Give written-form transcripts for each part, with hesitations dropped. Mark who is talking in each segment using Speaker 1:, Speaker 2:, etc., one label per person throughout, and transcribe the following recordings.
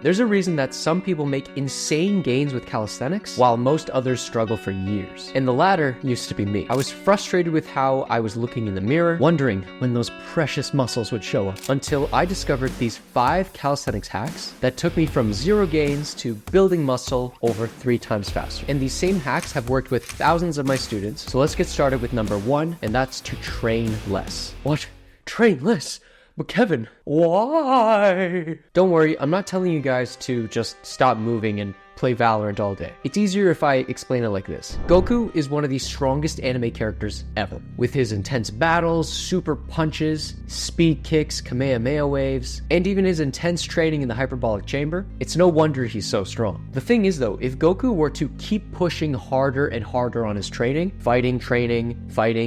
Speaker 1: There's a reason that some people make insane gains with calisthenics, while most others struggle for years. And the latter used to be me. I was frustrated with how I was looking in the mirror, wondering when those precious muscles would show up, until I discovered these 5 calisthenics hacks that took me from 0 gains to building muscle over 3 times faster. And these same hacks have worked with thousands of my students. So let's get started with number 1, and that's to train less. What? Train less? But Kevin, why? Don't worry, I'm not telling you guys to just stop moving and play Valorant all day. It's easier if I explain it like this. Goku is one of the strongest anime characters ever. With his intense battles, super punches, speed kicks, Kamehameha waves, and even his intense training in the hyperbolic chamber, it's no wonder he's so strong. The thing is though, if Goku were to keep pushing harder and harder on his training, fighting,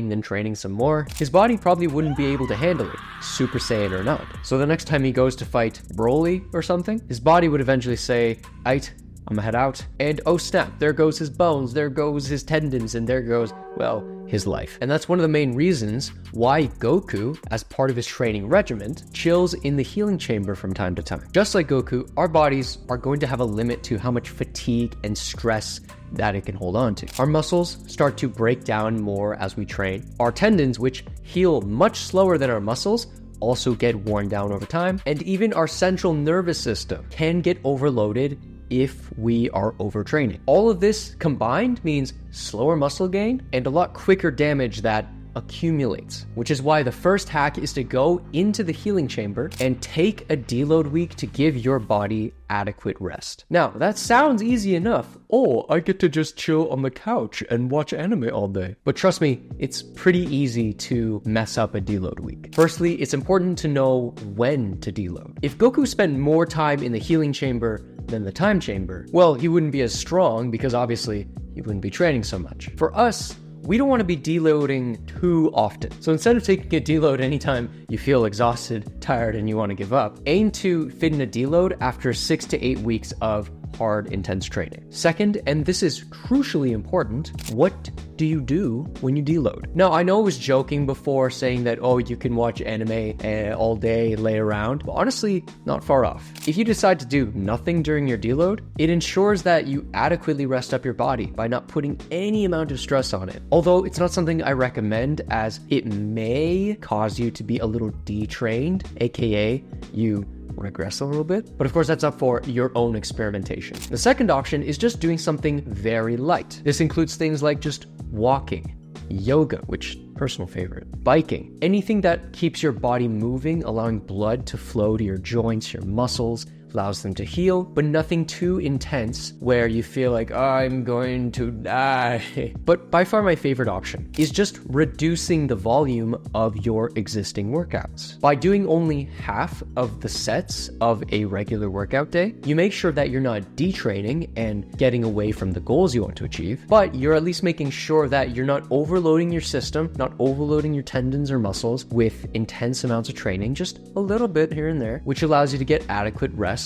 Speaker 1: then training some more, his body probably wouldn't be able to handle it, Super Saiyan or not. So the next time he goes to fight Broly or something, his body would eventually say, "Aight, I'ma head out." And oh snap, there goes his bones, there goes his tendons, and there goes, well, his life. And that's one of the main reasons why Goku, as part of his training regimen, chills in the healing chamber from time to time. Just like Goku, our bodies are going to have a limit to how much fatigue and stress that it can hold on to. Our muscles start to break down more as we train. Our tendons, which heal much slower than our muscles, also get worn down over time. And even our central nervous system can get overloaded if we are overtraining. All of this combined means slower muscle gain and a lot quicker damage that accumulates, which is why the first hack is to go into the healing chamber and take a deload week to give your body adequate rest. Now, that sounds easy enough. Oh, I get to just chill on the couch and watch anime all day. But trust me, it's pretty easy to mess up a deload week. Firstly, it's important to know when to deload. If Goku spent more time in the healing chamber than the time chamber, well, he wouldn't be as strong because obviously he wouldn't be training so much. For us, we don't want to be deloading too often. So instead of taking a deload anytime you feel exhausted, tired, and you want to give up, aim to fit in a deload after 6 to 8 weeks of hard, intense training. Second, and this is crucially important, what do you do when you deload? Now, I know I was joking before saying that, oh, you can watch anime all day, lay around, but honestly, not far off. If you decide to do nothing during your deload, it ensures that you adequately rest up your body by not putting any amount of stress on it. Although it's not something I recommend, as it may cause you to be a little detrained, aka you regress a little bit. But of course, that's up for your own experimentation. The second option is just doing something very light. This includes things like just walking, yoga, which personal favorite, biking, anything that keeps your body moving, allowing blood to flow to your joints, your muscles, allows them to heal, but nothing too intense where you feel like, oh, I'm going to die. But by far my favorite option is just reducing the volume of your existing workouts. By doing only half of the sets of a regular workout day, you make sure that you're not detraining and getting away from the goals you want to achieve, but you're at least making sure that you're not overloading your system, not overloading your tendons or muscles with intense amounts of training, just a little bit here and there, which allows you to get adequate rest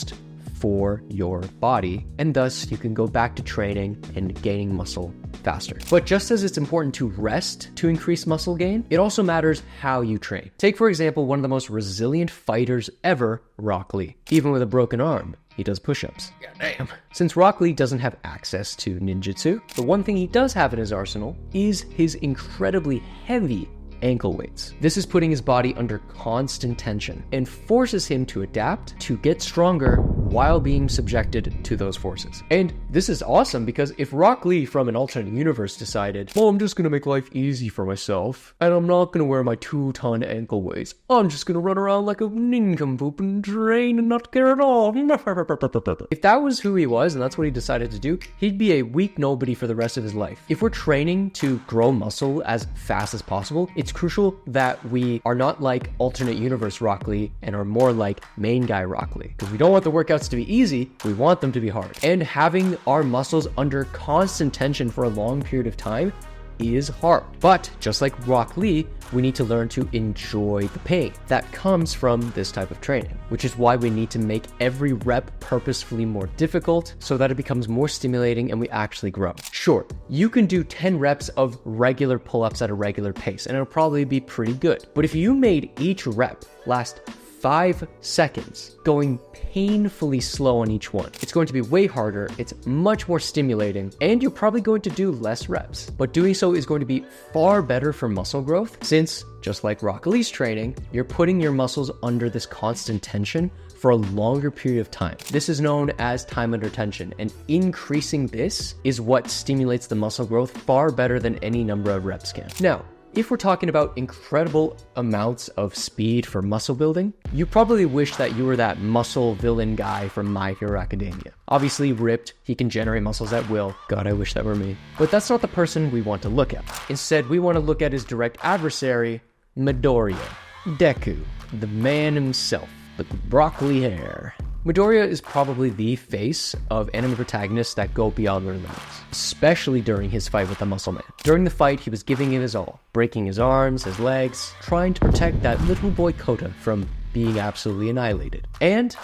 Speaker 1: for your body, and thus you can go back to training and gaining muscle faster. But just as it's important to rest to increase muscle gain, it also matters how you train. Take, for example, one of the most resilient fighters ever, Rock Lee. Even with a broken arm, he does push-ups. Goddamn. Since Rock Lee doesn't have access to ninjutsu, the one thing he does have in his arsenal is his incredibly heavy ankle weights. This is putting his body under constant tension and forces him to adapt to get stronger while being subjected to those forces. And this is awesome because if Rock Lee from an alternate universe decided, well, I'm just gonna make life easy for myself and I'm not gonna wear my 2-ton ankle weights, I'm just gonna run around like a nincompoop and train and not care at all. If that was who he was and that's what he decided to do, he'd be a weak nobody for the rest of his life. If we're training to grow muscle as fast as possible, it's crucial that we are not like alternate universe Rock Lee and are more like main guy Rock Lee, because we don't want the workouts to be easy, we want them to be hard. And having our muscles under constant tension for a long period of time is hard. But just like Rock Lee, we need to learn to enjoy the pain that comes from this type of training, which is why we need to make every rep purposefully more difficult so that it becomes more stimulating and we actually grow. Sure, you can do 10 reps of regular pull-ups at a regular pace and it'll probably be pretty good. But if you made each rep last 5 seconds, going painfully slow on each one. It's going to be way harder, it's much more stimulating, and you're probably going to do less reps. But doing so is going to be far better for muscle growth since, just like Rock Lee's training, you're putting your muscles under this constant tension for a longer period of time. This is known as time under tension, and increasing this is what stimulates the muscle growth far better than any number of reps can. Now, if we're talking about incredible amounts of speed for muscle building, you probably wish that you were that muscle villain guy from My Hero Academia. Obviously ripped, he can generate muscles at will. God, I wish that were me. But that's not the person we want to look at. Instead, we want to look at his direct adversary, Midoriya. Deku, the man himself, with the broccoli hair. Midoriya is probably the face of anime protagonists that go beyond their limits, especially during his fight with the Muscle Man. During the fight, he was giving it his all, breaking his arms, his legs, trying to protect that little boy Kota from being absolutely annihilated. And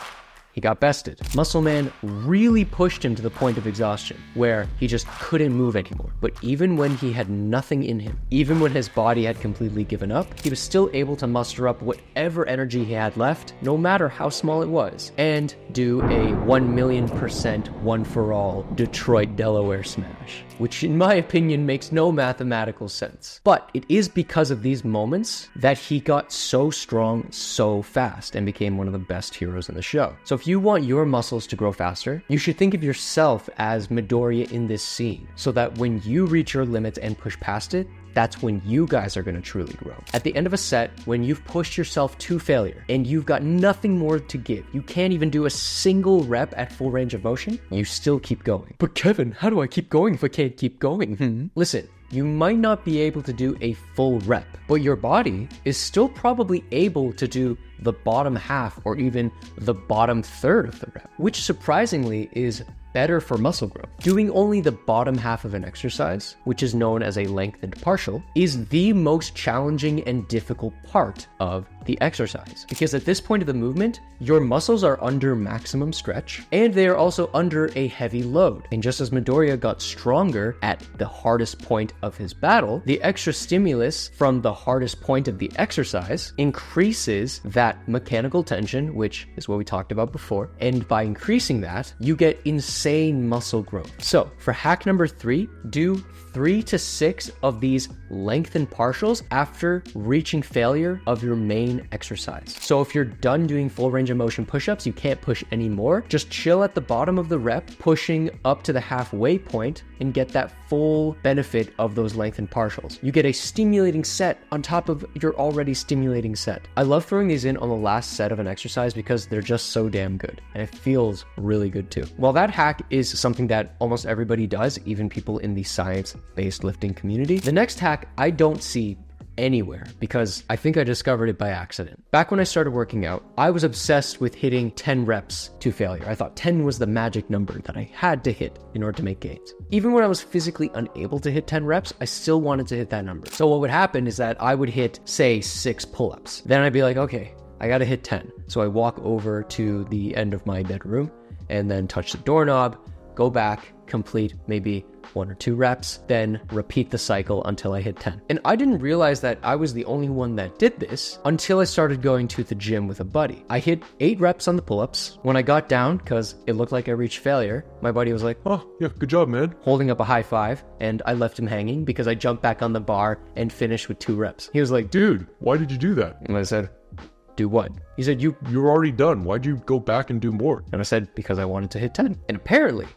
Speaker 1: he got bested. Muscle Man really pushed him to the point of exhaustion, where he just couldn't move anymore. But even when he had nothing in him, even when his body had completely given up, he was still able to muster up whatever energy he had left, no matter how small it was, and do a 1,000,000% one-for-all Detroit Delaware smash, which in my opinion makes no mathematical sense. But it is because of these moments that he got so strong so fast and became one of the best heroes in the show. So if you want your muscles to grow faster, you should think of yourself as Midoriya in this scene, so that when you reach your limits and push past it, that's when you guys are going to truly grow. At the end of a set, when you've pushed yourself to failure and you've got nothing more to give, you can't even do a single rep at full range of motion, you still keep going. But Kevin, how do I keep going if I can't keep going? Listen, you might not be able to do a full rep, but your body is still probably able to do the bottom half or even the bottom third of the rep, which surprisingly is better for muscle growth. Doing only the bottom half of an exercise, which is known as a lengthened partial, is the most challenging and difficult part of the exercise. Because at this point of the movement, your muscles are under maximum stretch, and they are also under a heavy load. And just as Midoriya got stronger at the hardest point of his battle, the extra stimulus from the hardest point of the exercise increases that mechanical tension, which is what we talked about before. And by increasing that, you get insane muscle growth. So for hack number 3, do 3 to 6 of these lengthened partials after reaching failure of your main exercise. So if you're done doing full range of motion push-ups, you can't push anymore, just chill at the bottom of the rep, pushing up to the halfway point and get that full benefit of those lengthened partials. You get a stimulating set on top of your already stimulating set. I love throwing these in on the last set of an exercise because they're just so damn good and it feels really good too. While that hack is something that almost everybody does, even people in the science-based lifting community, the next hack I don't see anywhere because I think I discovered it by accident. Back when I started working out, I was obsessed with hitting 10 reps to failure. I thought 10 was the magic number that I had to hit in order to make gains. Even when I was physically unable to hit 10 reps, I still wanted to hit that number. So what would happen is that I would hit, say, 6 pull-ups. Then I'd be like, okay, I gotta hit 10. So I walk over to the end of my bedroom and then touch the doorknob, go back, complete maybe 1 or 2 reps, then repeat the cycle until I hit 10. And I didn't realize that I was the only one that did this until I started going to the gym with a buddy. I hit 8 reps on the pull-ups. When I got down, because it looked like I reached failure, my buddy was like, "Oh, yeah, good job, man," holding up a high five, and I left him hanging because I jumped back on the bar and finished with 2 reps. He was like,
Speaker 2: "Dude, why did you do that?"
Speaker 1: And I said, "Do what?" He said, You're
Speaker 2: already done. Why'd you go back and do more?"
Speaker 1: And I said, "Because I wanted to hit 10. And apparently,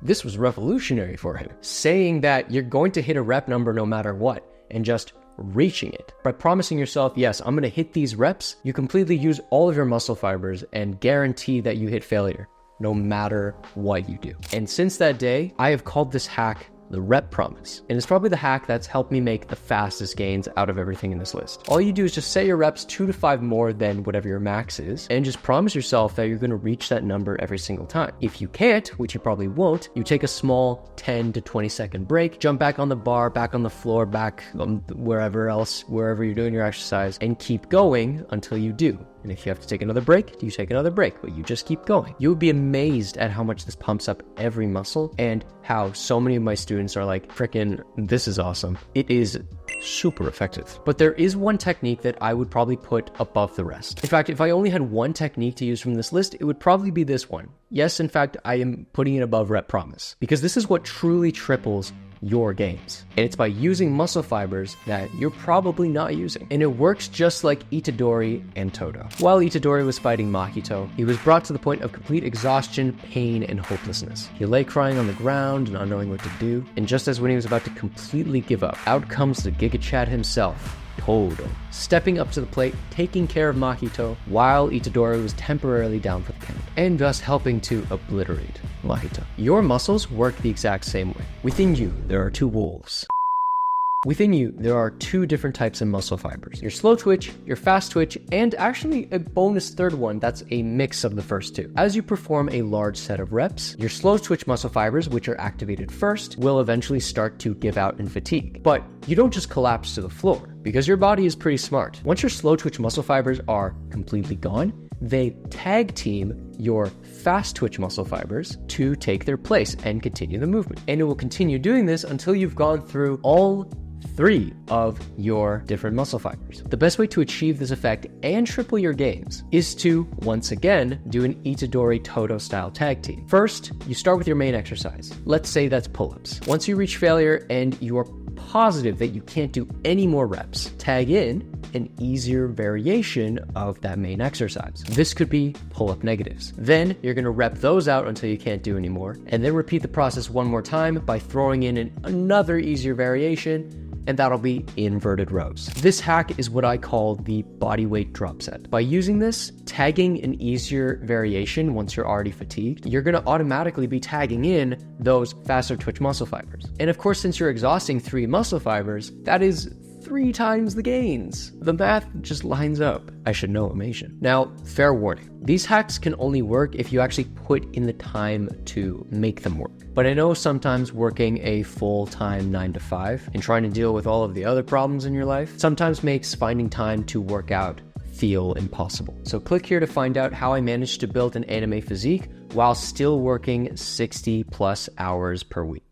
Speaker 1: this was revolutionary for him, saying that you're going to hit a rep number no matter what, and just reaching it. By promising yourself, yes, I'm going to hit these reps, you completely use all of your muscle fibers and guarantee that you hit failure, no matter what you do. And since that day, I have called this hack the rep promise. And it's probably the hack that's helped me make the fastest gains out of everything in this list. All you do is just set your reps 2 to 5 more than whatever your max is, and just promise yourself that you're going to reach that number every single time. If you can't, which you probably won't, you take a small 10 to 20 second break, jump back on the bar, back on the floor, back wherever you're doing your exercise, and keep going until you do. And if you have to take another break, you take another break, but you just keep going. You would be amazed at how much this pumps up every muscle and how so many of my students are like, frickin', this is awesome. It is super effective. But there is one technique that I would probably put above the rest. In fact, if I only had one technique to use from this list, it would probably be this one. Yes, in fact, I am putting it above rep promise, because this is what truly triples your gains. And it's by using muscle fibers that you're probably not using. And it works just like Itadori and Toto. While Itadori was fighting Mahito, he was brought to the point of complete exhaustion, pain, and hopelessness. He lay crying on the ground, not knowing what to do. And just as when he was about to completely give up, out comes the Giga Chad himself, Todo, stepping up to the plate, taking care of Mahito while Itadori was temporarily down for the count, and thus helping to obliterate Mahito. Your muscles work the exact same way. Within you, there are two wolves. Within you, there are two different types of muscle fibers. Your slow twitch, your fast twitch, and actually a bonus third one that's a mix of the first two. As you perform a large set of reps, your slow twitch muscle fibers, which are activated first, will eventually start to give out in fatigue. But you don't just collapse to the floor, because your body is pretty smart. Once your slow twitch muscle fibers are completely gone, they tag team your fast twitch muscle fibers to take their place and continue the movement. And it will continue doing this until you've gone through all three of your different muscle fibers. The best way to achieve this effect and triple your gains is to, once again, do an Itadori Toto style tag team. First, you start with your main exercise. Let's say that's pull-ups. Once you reach failure and you're positive that you can't do any more reps, tag in an easier variation of that main exercise. This could be pull-up negatives. Then you're going to rep those out until you can't do anymore, and then repeat the process one more time by throwing in another easier variation, and that'll be inverted rows. This hack is what I call the body weight drop set. By using this, tagging an easier variation once you're already fatigued, you're gonna automatically be tagging in those faster twitch muscle fibers. And of course, since you're exhausting 3 muscle fibers, that is 3 times the gains. The math just lines up. I should know Amation. Now, fair warning. These hacks can only work if you actually put in the time to make them work. But I know sometimes working a full-time 9 to 5 and trying to deal with all of the other problems in your life sometimes makes finding time to work out feel impossible. So click here to find out how I managed to build an anime physique while still working 60+ hours per week.